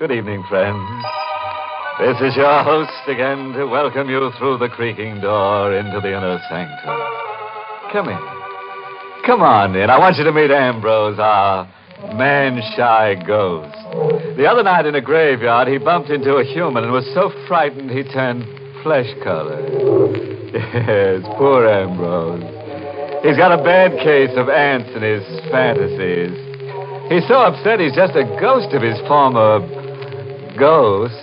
Good evening, friends. This is your host again to welcome you through the creaking door into the inner sanctum. Come in. Come on in. I want you to meet Ambrose, our man-shy ghost. The other night in a graveyard, he bumped into a human and was so frightened he turned flesh color. Yes, poor Ambrose. He's got a bad case of ants in his fantasies. He's so upset he's just a ghost of his former ghost.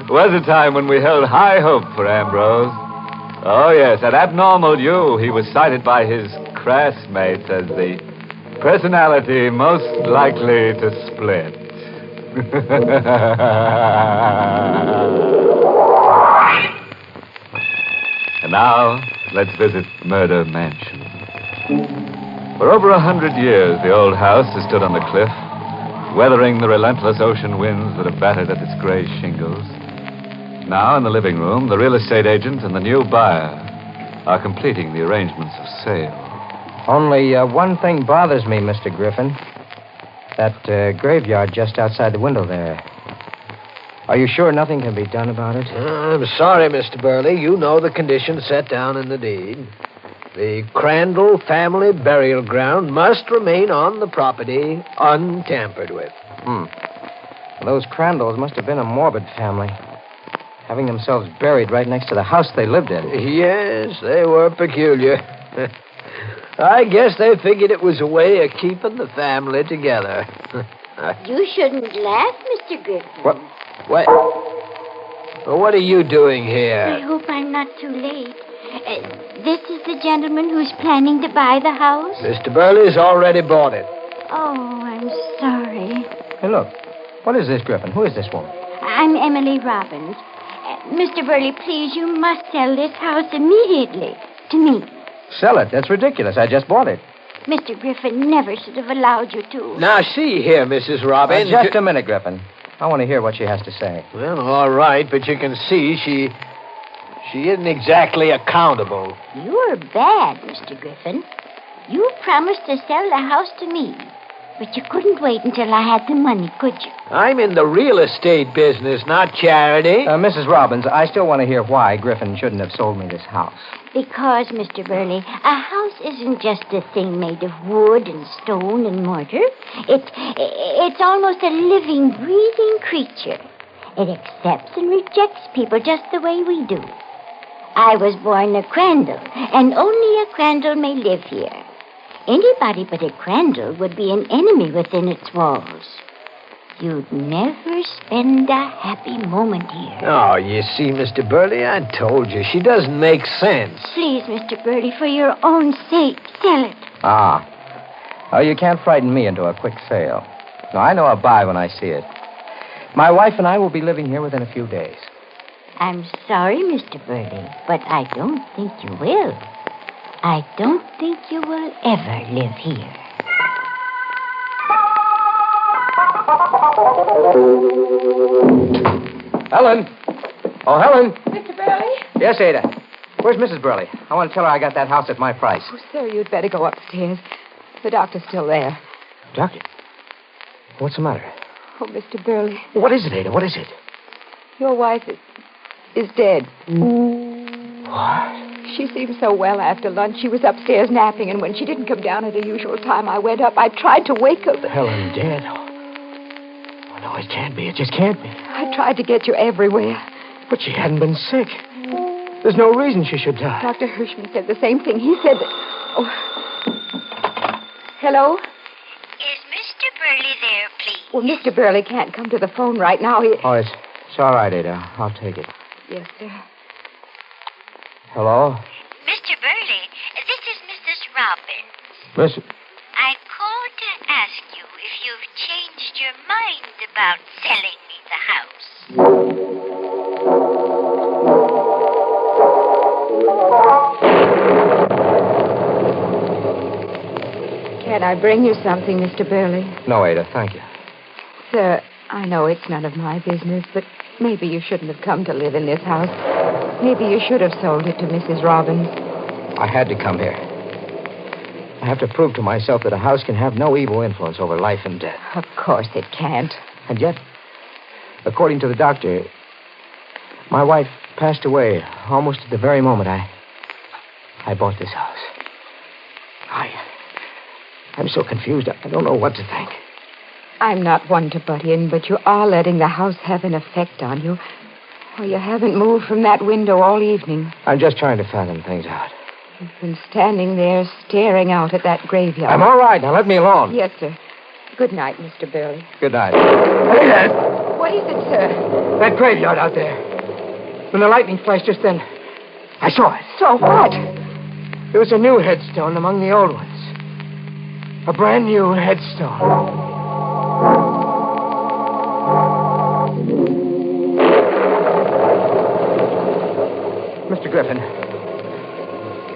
Was a time when we held high hope for Ambrose. Oh, yes, at Abnormal U, he was cited by his classmates as the personality most likely to split. And now, let's visit Murder Mansion. For over 100 years, the old house has stood on the cliff, weathering the relentless ocean winds that have battered at its gray shingles. Now, in the living room, the real estate agent and the new buyer are completing the arrangements of sale. Only one thing bothers me, Mr. Griffin. That graveyard just outside the window there. Are you sure nothing can be done about it? I'm sorry, Mr. Burley. You know the conditions set down in the deed. The Crandall family burial ground must remain on the property untampered with. Those Crandalls must have been a morbid family, having themselves buried right next to the house they lived in. Yes, they were peculiar. I guess they figured it was a way of keeping the family together. You shouldn't laugh, Mr. Griffin. What? What are you doing I here? hope I'm not too late. This is the gentleman who's planning to buy the house? Mr. Burley's already bought it. Oh, I'm sorry. Hey, look. What is this, Griffin? Who is this woman? I'm Emily Robbins. Mr. Burley, please, you must sell this house immediately to me. Sell it? That's ridiculous. I just bought it. Mr. Griffin never should have allowed you to. Now, see here, Mrs. Robbins. Just a minute, Griffin. I want to hear what she has to say. Well, all right, but you can see she isn't exactly accountable. You're bad, Mr. Griffin. You promised to sell the house to me, but you couldn't wait until I had the money, could you? I'm in the real estate business, not charity. Mrs. Robbins, I still want to hear why Griffin shouldn't have sold me this house. Because, Mr. Burley, a house isn't just a thing made of wood and stone and mortar. It's almost a living, breathing creature. It accepts and rejects people just the way we do. I was born a Crandall, and only a Crandall may live here. Anybody but a Crandall would be an enemy within its walls. You'd never spend a happy moment here. Oh, you see, Mr. Burley, I told you. She doesn't make sense. Please, Mr. Burley, for your own sake, sell it. Oh, you can't frighten me into a quick sale. No, I know I'll buy when I see it. My wife and I will be living here within a few days. I'm sorry, Mr. Burley, but I don't think you will. I don't think you will ever live here. Helen! Oh, Helen! Mr. Burley? Yes, Ada. Where's Mrs. Burley? I want to tell her I got that house at my price. Oh, sir, you'd better go upstairs. The doctor's still there. Doctor? What's the matter? Oh, Mr. Burley, What is it, Ada? What is it? your wife is dead. What? She seemed so well after lunch. She was upstairs napping, and when she didn't come down at her usual time, I went up. I tried to wake her, but Helen dead? Oh, no, it can't be. It just can't be. I tried to get you everywhere. But she hadn't been sick. There's no reason she should die. Dr. Hirschman said the same thing. He said that... Oh. Hello? Is Mr. Burley there, please? Well, Mr. Burley can't come to the phone right now. Oh, it's all right, Ada. I'll take it. Yes, sir. Hello? Mr. Burley, this is Mrs. Robbins. Listen. I called to ask you if you've changed your mind about selling me the house. Can I bring you something, Mr. Burley? No, Ada, thank you. Sir, I know it's none of my business, but maybe you shouldn't have come to live in this house. Maybe you should have sold it to Mrs. Robbins. I had to come here. I have to prove to myself that a house can have no evil influence over life and death. Of course it can't. And yet, according to the doctor, my wife passed away almost at the very moment I bought this house. I'm so confused. I don't know what to think. I'm not one to butt in, but you are letting the house have an effect on you. Or you haven't moved from that window all evening. I'm just trying to fathom things out. You've been standing there staring out at that graveyard. I'm all right. Now let me alone. Yes, sir. Good night, Mr. Burley. Good night. Hey, Dad. What is it, sir? That graveyard out there. When the lightning flashed just then, I saw it. So what? There was a new headstone among the old ones. A brand new headstone. Mr. Griffin,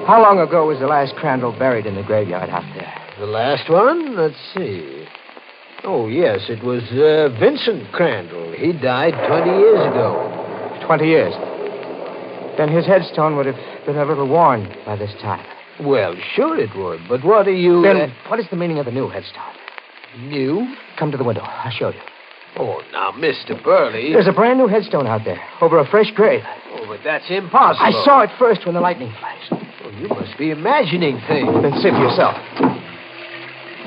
how long ago was the last Crandall buried in the graveyard out there? The last one? Let's see. Oh, yes, it was Vincent Crandall. He died 20 years ago. 20 years. Then his headstone would have been a little worn by this time. Well, sure it would, but what are you... Then what is the meaning of the new headstone? New? Come to the window. I'll show you. Oh, now, Mr. Burley... There's a brand new headstone out there, over a fresh grave. Oh, but that's impossible. I saw it first when the lightning flashed. Oh, you must be imagining things. Then see for yourself.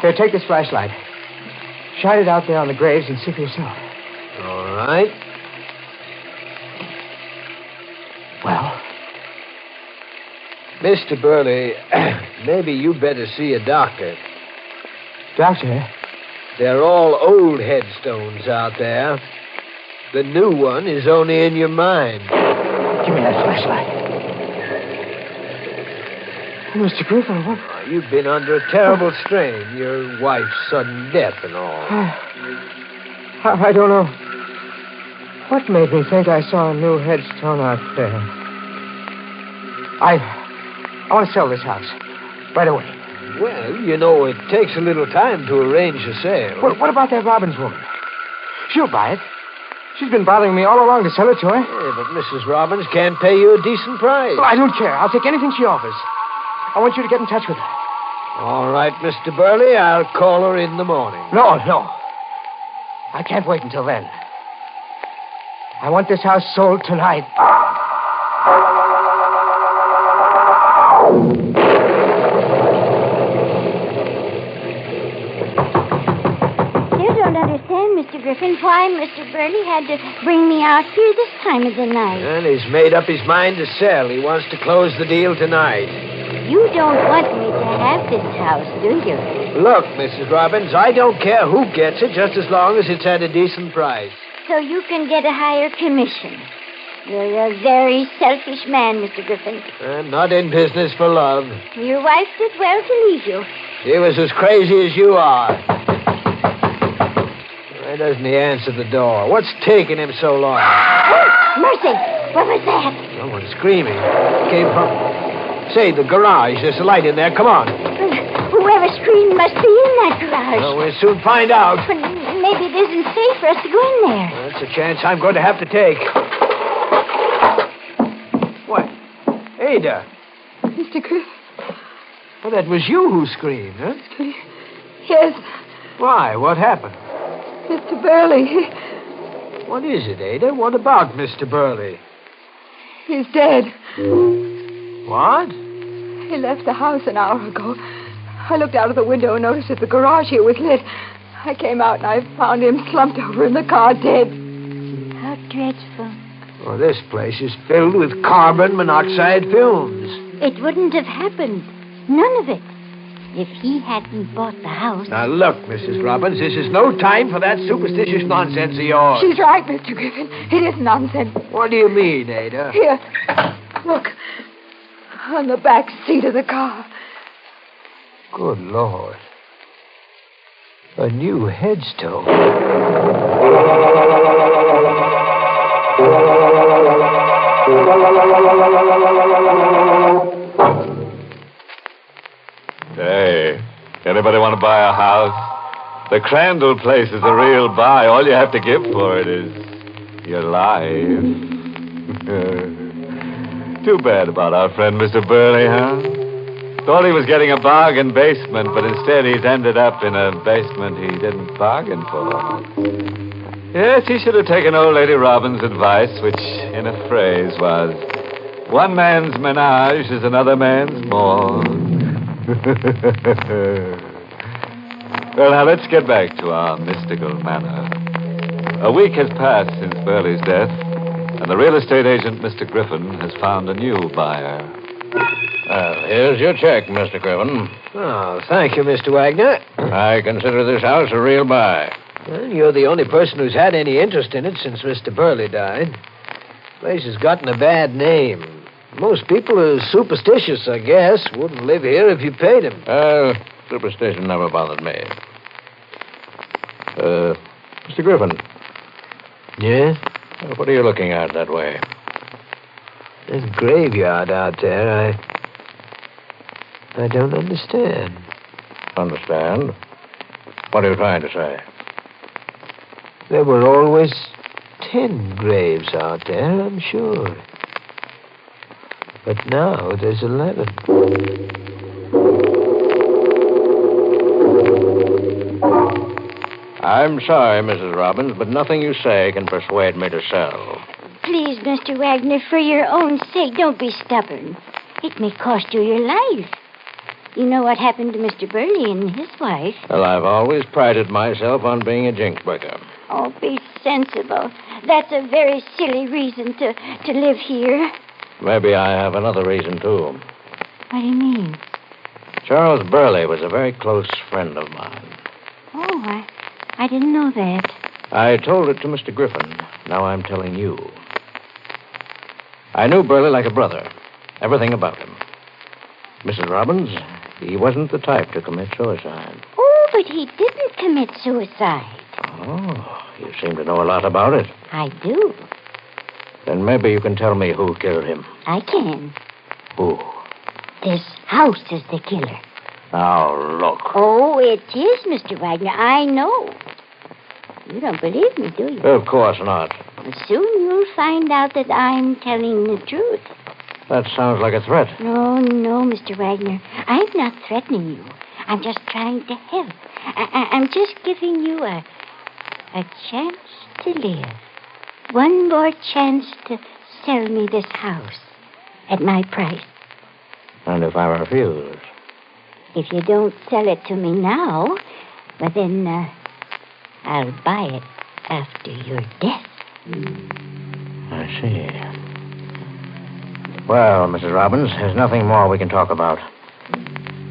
Here, take this flashlight. Shine it out there on the graves and see for yourself. All right. Well? Mr. Burley, maybe you better see a doctor. Doctor? They're all old headstones out there. The new one is only in your mind. Give me that flashlight. Mr. Griffin, what? Oh, you've been under a terrible strain. Your wife's sudden death and all. I don't know. What made me think I saw a new headstone out there? I want to sell this house. Right away. Well, you know, it takes a little time to arrange a sale. What about that Robbins woman? She'll buy it. She's been bothering me all along to sell it to her. Yeah, but Mrs. Robbins can't pay you a decent price. Well, I don't care. I'll take anything she offers. I want you to get in touch with her. All right, Mr. Burley, I'll call her in the morning. No. I can't wait until then. I want this house sold tonight. You don't understand, Mr. Griffin, why Mr. Burley had to bring me out here this time of the night. And he's made up his mind to sell. He wants to close the deal tonight. You don't want me to have this house, do you? Look, Mrs. Robbins, I don't care who gets it, just as long as it's at a decent price. So you can get a higher commission. You're a very selfish man, Mr. Griffin. I'm not in business for love. Your wife did well to leave you. She was as crazy as you are. Why doesn't he answer the door? What's taking him so long? Mercy! What was that? Someone screaming. Came from... Say, the garage. There's a light in there. Come on. Whoever screamed must be in that garage. Well, we'll soon find out. But maybe it isn't safe for us to go in there. That's a chance I'm going to have to take. What? Ada. Mr. Griffin. Well, that was you who screamed, huh? Yes, Why? What happened? Mr. Burley. What is it, Ada? What about Mr. Burley? He's dead. What? He left the house an hour ago. I looked out of the window and noticed that the garage here was lit. I came out and I found him slumped over in the car, dead. How dreadful. Well, this place is filled with carbon monoxide fumes. It wouldn't have happened. None of it. If he hadn't bought the house. Now, look, Mrs. Robbins, this is no time for that superstitious nonsense of yours. She's right, Mr. Griffin. It is nonsense. What do you mean, Ada? Here. Look. On the back seat of the car. Good Lord. A new headstone. Hey, anybody want to buy a house? The Crandall place is a real buy. All you have to give for it is your life. Too bad about our friend Mr. Burley, huh? Thought he was getting a bargain basement, but instead he's ended up in a basement he didn't bargain for. Yes, he should have taken old Lady Robin's advice, which, in a phrase, was, one man's menage is another man's morgue. Well, now, let's get back to our mystical manor. A week has passed since Burley's death, and the real estate agent, Mr. Griffin, has found a new buyer. Here's your check, Mr. Griffin. Oh, thank you, Mr. Wagner. I consider this house a real buy. Well, you're the only person who's had any interest in it since Mr. Burley died. The place has gotten a bad name. Most people are superstitious, I guess. Wouldn't live here if you paid him. Superstition never bothered me. Mr. Griffin. Yeah? What are you looking at that way? There's a graveyard out there. I don't understand. Understand? What are you trying to say? There were always 10 graves out there, I'm sure. But now there's 11. I'm sorry, Mrs. Robbins, but nothing you say can persuade me to sell. Please, Mr. Wagner, for your own sake, don't be stubborn. It may cost you your life. You know what happened to Mr. Burley and his wife. Well, I've always prided myself on being a jinx breaker. Oh, be sensible. That's a very silly reason to live here. Maybe I have another reason, too. What do you mean? Charles Burley was a very close friend of mine. Oh, I didn't know that. I told it to Mr. Griffin. Now I'm telling you. I knew Burley like a brother. Everything about him. Mrs. Robbins, he wasn't the type to commit suicide. Oh, but he didn't commit suicide. Oh, you seem to know a lot about it. I do. Then maybe you can tell me who killed him. I can. Who? This house is the killer. Now, look. Oh, it is, Mr. Wagner. I know. You don't believe me, do you? Of course not. Well, soon you'll find out that I'm telling the truth. That sounds like a threat. No, Mr. Wagner. I'm not threatening you. I'm just trying to help. I'm just giving you a chance to live. One more chance to sell me this house at my price. And if I refuse? If you don't sell it to me now, well, then I'll buy it after your death. I see. Well, Mrs. Robbins, there's nothing more we can talk about.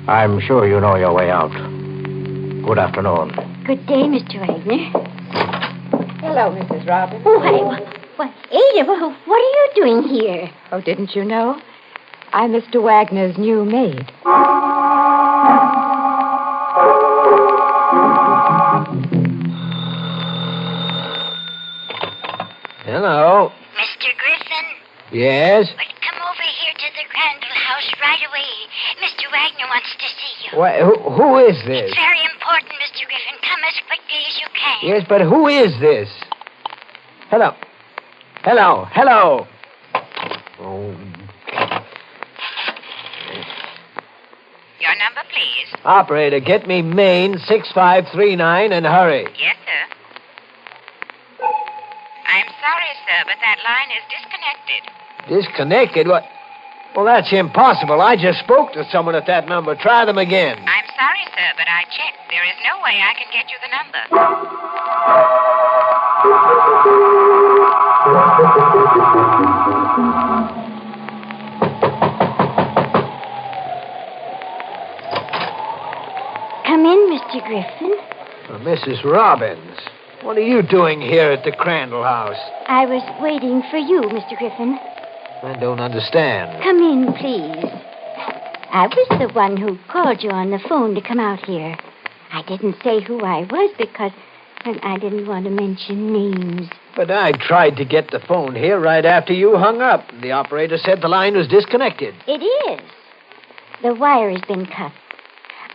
I'm sure you know your way out. Good afternoon. Good day, Mr. Wagner. Hello, Mrs. Robbins. Oh, Ada, what are you doing here? Oh, didn't you know? I'm Mr. Wagner's new maid. Hello. Mr. Griffin? Yes? Well, come over here to the Crandall house right away. Mr. Wagner wants to see you. What, who is this? It's very important, Mr. Griffin. Come as quickly as you can. Yes, but who is this? Hello. Oh. Your number, please. Operator, get me Maine 6539 and hurry. Yes, sir. I'm sorry, sir, but that line is disconnected. Disconnected? What? Well, that's impossible. I just spoke to someone at that number. Try them again. I'm sorry, sir, but I checked. There is no way I can get you the number. Come in, Mr. Griffin. Mrs. Robbins, what are you doing here at the Crandall house? I was waiting for you, Mr. Griffin. I don't understand. Come in, please. I was the one who called you on the phone to come out here. I didn't say who I was because I didn't want to mention names. But I tried to get the phone here right after you hung up. The operator said the line was disconnected. It is. The wire has been cut.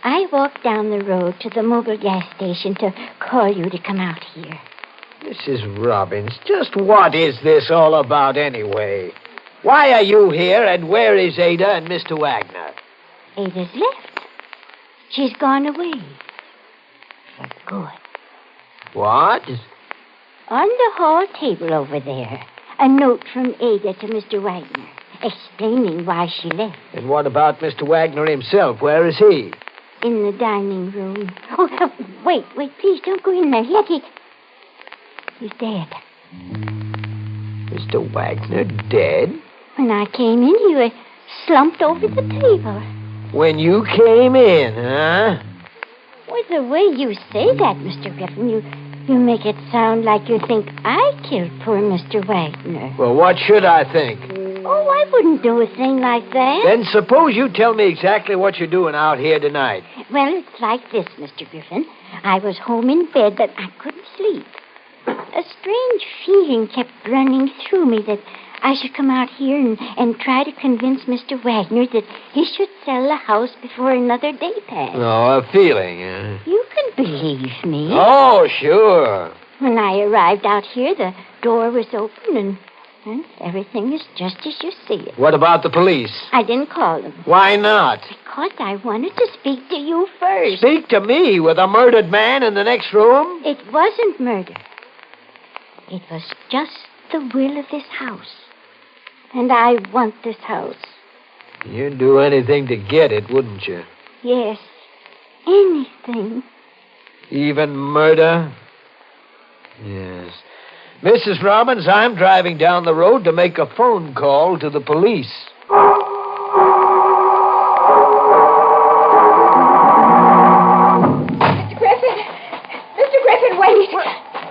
I walked down the road to the mobile gas station to call you to come out here. Mrs. Robbins, just what is this all about anyway? Why are you here, and where is Ada and Mr. Wagner? Ada's left. She's gone away. For good. What? On the hall table over there, a note from Ada to Mr. Wagner, explaining why she left. And what about Mr. Wagner himself? Where is he? In the dining room. Oh, wait, please don't go in there yet. He's dead. Mr. Wagner dead? When I came in, he was slumped over the table. When you came in, huh? Well, the way you say that, Mr. Griffin, you make it sound like you think I killed poor Mr. Wagner. Well, what should I think? Oh, I wouldn't do a thing like that. Then suppose you tell me exactly what you're doing out here tonight. Well, it's like this, Mr. Griffin. I was home in bed, but I couldn't sleep. A strange feeling kept running through me that I should come out here and try to convince Mr. Wagner that he should sell the house before another day passed. Oh, a feeling, huh? You can believe me. Oh, sure. When I arrived out here, the door was open and everything is just as you see it. What about the police? I didn't call them. Why not? Because I wanted to speak to you first. Speak to me with a murdered man in the next room? It wasn't murder. It was just the will of this house. And I want this house. You'd do anything to get it, wouldn't you? Yes. Anything. Even murder? Yes. Mrs. Robbins, I'm driving down the road to make a phone call to the police. Mr. Griffin, wait.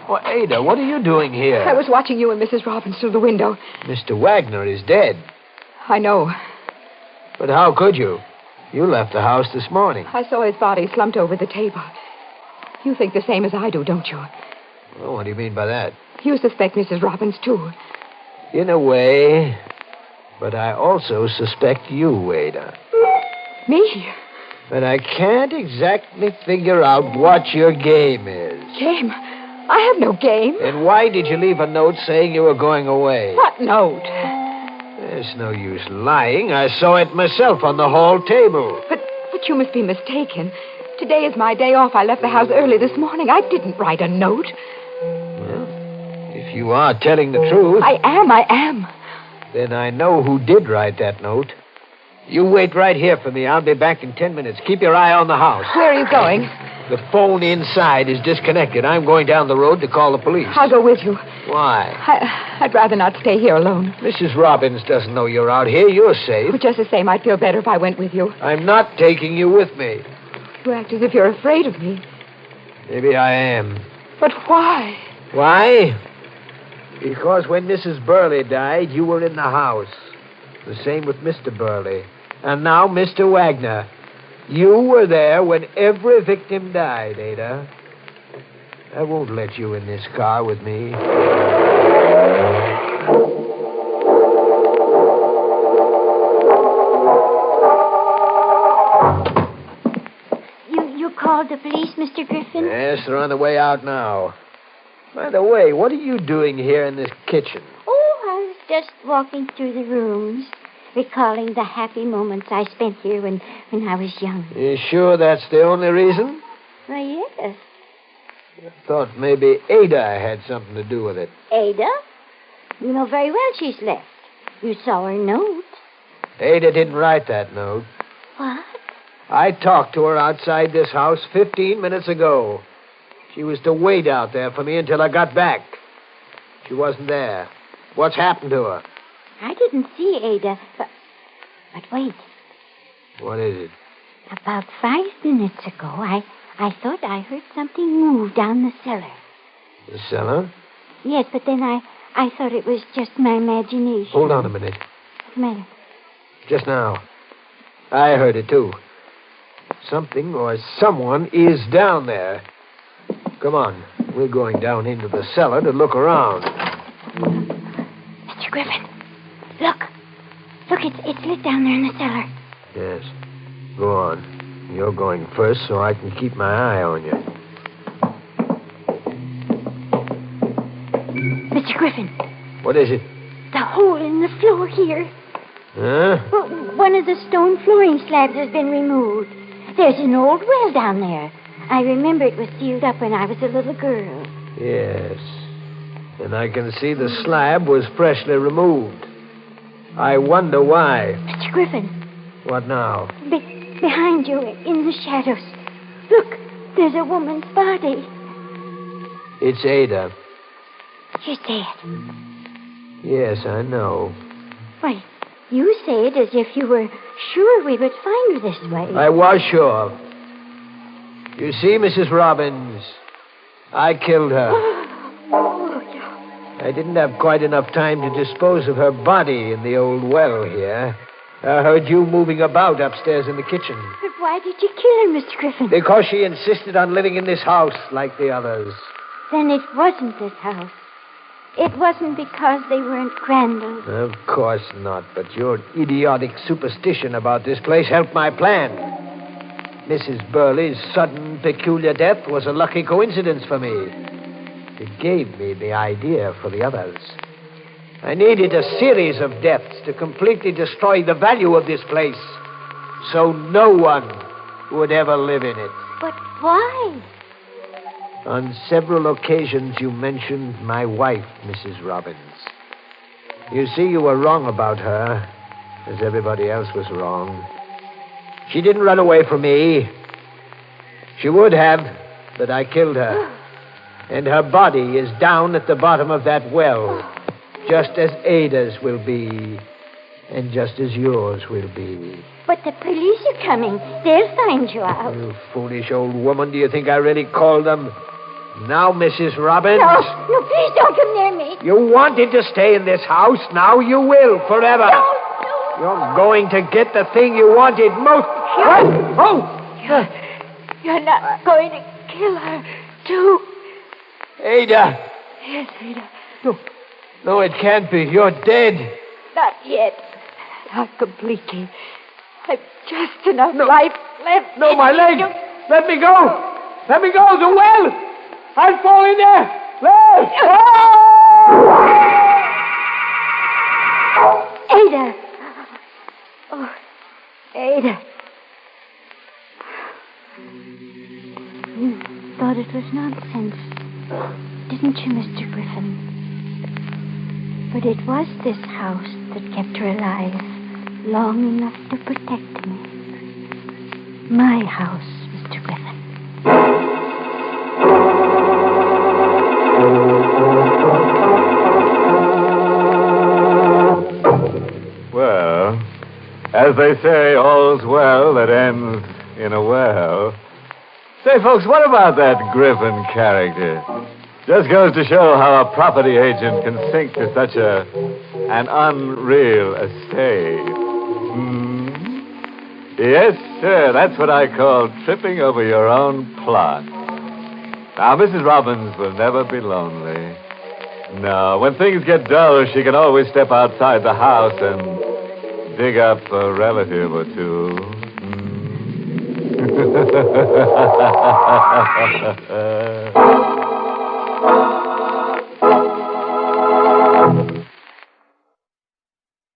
Well, Ada, what are you doing here? I was watching you and Mrs. Robbins through the window. Mr. Wagner is dead. I know. But how could you? You left the house this morning. I saw his body slumped over the table. You think the same as I do, don't you? Well, what do you mean by that? You suspect Mrs. Robbins, too. In a way. But I also suspect you, Ada. Me? But I can't exactly figure out what your game is. Game? I have no game. And why did you leave a note saying you were going away? What note? There's no use lying. I saw it myself on the hall table. But you must be mistaken. Today is my day off. I left the house early this morning. I didn't write a note. Well, if you are telling the truth... I am. Then I know who did write that note. You wait right here for me. I'll be back in 10 minutes. Keep your eye on the house. Where are you going? The phone inside is disconnected. I'm going down the road to call the police. I'll go with you. Why? I'd rather not stay here alone. Mrs. Robbins doesn't know you're out here. You're safe. But just the same, I'd feel better if I went with you. I'm not taking you with me. You act as if you're afraid of me. Maybe I am. But why? Why? Because when Mrs. Burley died, you were in the house. The same with Mr. Burley. And now Mr. Wagner. You were there when every victim died, Ada. I won't let you in this car with me. You called the police, Mr. Griffin? Yes, they're on the way out now. By the way, what are you doing here in this kitchen? Oh, I was just walking through the rooms, recalling the happy moments I spent here when I was young. You sure that's the only reason? Why, yes. I thought maybe Ada had something to do with it. Ada? You know very well she's left. You saw her note. Ada didn't write that note. What? I talked to her outside this house 15 minutes ago. She was to wait out there for me until I got back. She wasn't there. What's happened to her? I didn't see Ada, but wait. What is it? About 5 minutes ago, I thought I heard something move down the cellar. The cellar? Yes, but then I thought it was just my imagination. Hold on a minute. What's the matter? Just now. I heard it, too. Something or someone is down there. Come on. We're going down into the cellar to look around. Mr. Griffin, look. Look, it's lit down there in the cellar. Yes. Go on. You're going first so I can keep my eye on you. Mr. Griffin. What is it? The hole in the floor here. Huh? Well, one of the stone flooring slabs has been removed. There's an old well down there. I remember it was sealed up when I was a little girl. Yes. And I can see the slab was freshly removed. I wonder why. Mr. Griffin. What now? Behind you, in the shadows. Look, there's a woman's body. It's Ada. You say it. Yes, I know. Why, you say it as if you were sure we would find her this way. I was sure. You see, Mrs. Robbins, I killed her. Oh, yeah. I didn't have quite enough time to dispose of her body in the old well here. I heard you moving about upstairs in the kitchen. But why did you kill her, Mr. Griffin? Because she insisted on living in this house like the others. Then it wasn't this house. It wasn't because they weren't Crandall's. Of course not, but your idiotic superstition about this place helped my plan. Mrs. Burley's sudden, peculiar death was a lucky coincidence for me. It gave me the idea for the others. I needed a series of deaths to completely destroy the value of this place, so no one would ever live in it. But why? On several occasions, you mentioned my wife, Mrs. Robbins. You see, you were wrong about her, as everybody else was wrong. She didn't run away from me. She would have, but I killed her. And her body is down at the bottom of that well, just as Ada's will be, and just as yours will be. But the police are coming. They'll find you out. You foolish old woman, do you think I really called them? Now, Mrs. Robbins. No, please don't come near me. You wanted to stay in this house. Now you will, forever. No. You're going to get the thing you wanted most. What? Oh! You're not going to kill her, too. Ada. Yes, Ada. No, it can't be. You're dead. Not yet. Not completely. I've just enough life left. No, my leg. Let me go. Let me go. The well. I'll fall in there. Let. Ada. Oh, Ada. You thought it was nonsense, didn't you, Mr. Griffin? But it was this house that kept her alive long enough to protect me. My house, Mr. Griffin. Well, as they say, all's well that ends in a well. Say, folks, what about that Griffin character? Just goes to show how a property agent can sink to such an unreal estate. Yes, sir, that's what I call tripping over your own plot. Now, Mrs. Robbins will never be lonely. No, when things get dull, she can always step outside the house and dig up a relative or two.